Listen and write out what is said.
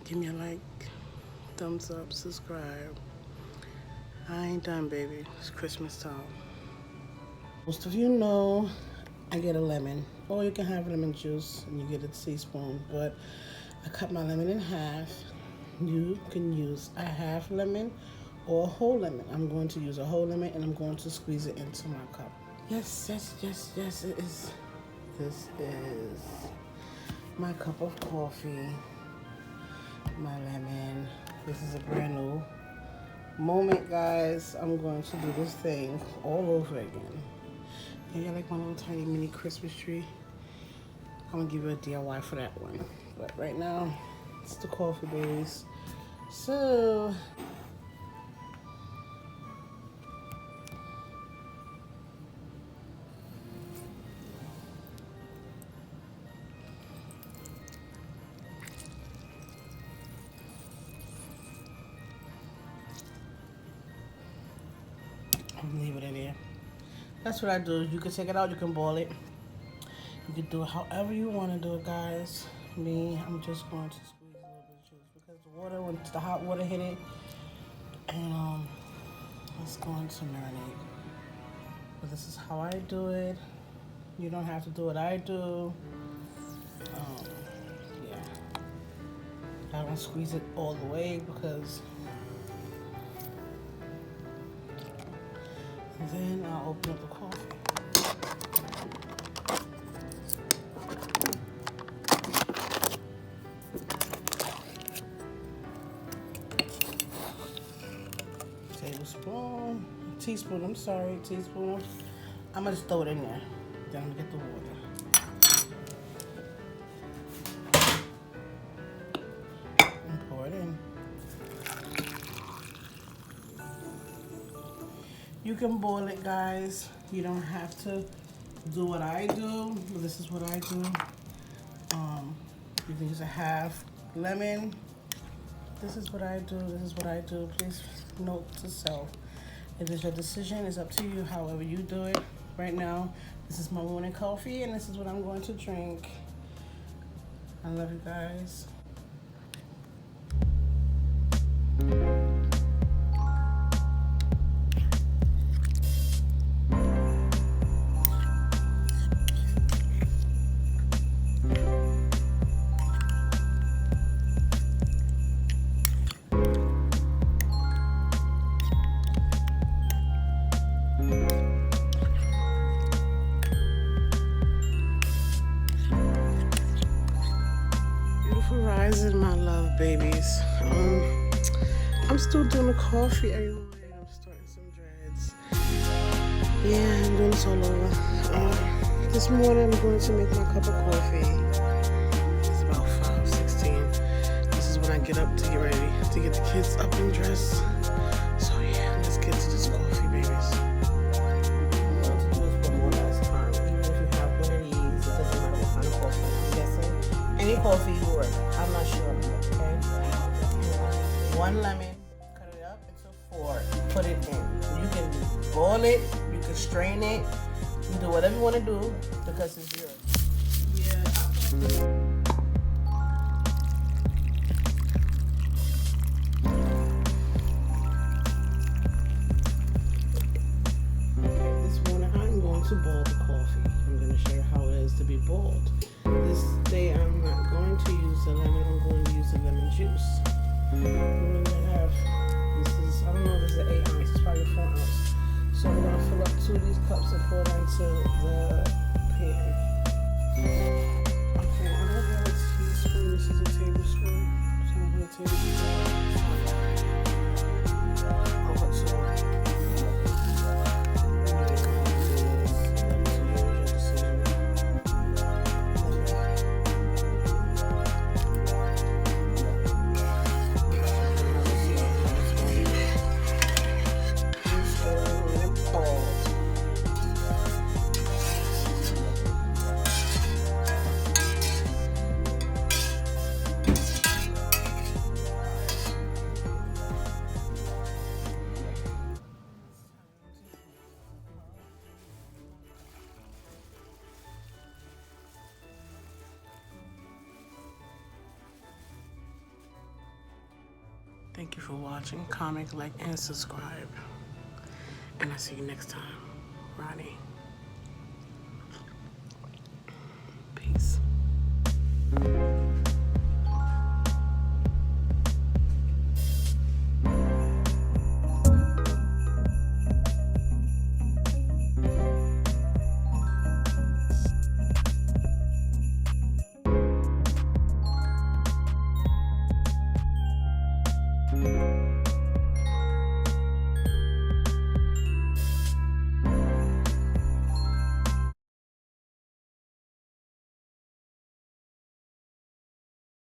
Give me a like, thumbs up, subscribe. I ain't done, baby. It's Christmas time. Most of you know I get a lemon, or you can have lemon juice and you get a teaspoon, but I cut my lemon in half. You can use a half lemon or a whole lemon. I'm going to use a whole lemon and I'm going to squeeze it into my cup. Yes, it is. This is my cup of coffee, my lemon. This is a brand new moment, guys. I'm going to do this thing all over again. Yeah, like my little tiny mini Christmas tree. I'm gonna give you a DIY for that one. But right now, it's the coffee base. So, I'm gonna leave it in there. That's what I do. You can take it out, you can boil it. You can do it however you want to do it, guys. Me, I'm just going to squeeze a little bit of juice because the water, when the hot water hit it, and it's going to marinate. But this is how I do it. You don't have to do what I do. Yeah. I don't squeeze it all the way because. And then I'll open up the coffee. Teaspoon, I'm sorry, teaspoon. I'm gonna just throw it in there. Then I'm gonna get the water. And pour it in. You can boil it, guys. You don't have to do what I do. This is what I do. You can use a half lemon. This is what I do. This is what I do. Please note to self. It is your decision. It's up to you, however you do it. Right now, this is my morning coffee, and this is what I'm going to drink. I love you guys. Rising, my love babies. I'm still doing the coffee every morning. I'm starting some dreads. Yeah, I'm doing this all over. This morning I'm going to make my cup of coffee. It's about 5:16. This is when I get up to get ready to get the kids up and dressed. So yeah, let's get to this coffee, babies. Any coffee you work. I'm not sure. Okay. 1 lemon, cut it up into 4. Put it in. You can boil it. You can strain it. You can do whatever you want to do because it's yours. Yeah. Okay. This morning I'm going to boil the coffee. I'm going to show you how it is to be boiled. This day I'm not going to use the lemon, I'm going to use the lemon juice. I'm going to have, this is, I don't know if this is 8 ounces, it's probably 4 ounces. So I'm going to fill up 2 of these cups and pour it into the pan. Okay, I don't have a teaspoon, this is a tablespoon. So I'm going to take it. I'll put 2. Thank you for watching. Comment, like, and subscribe. And I'll see you next time. Roni.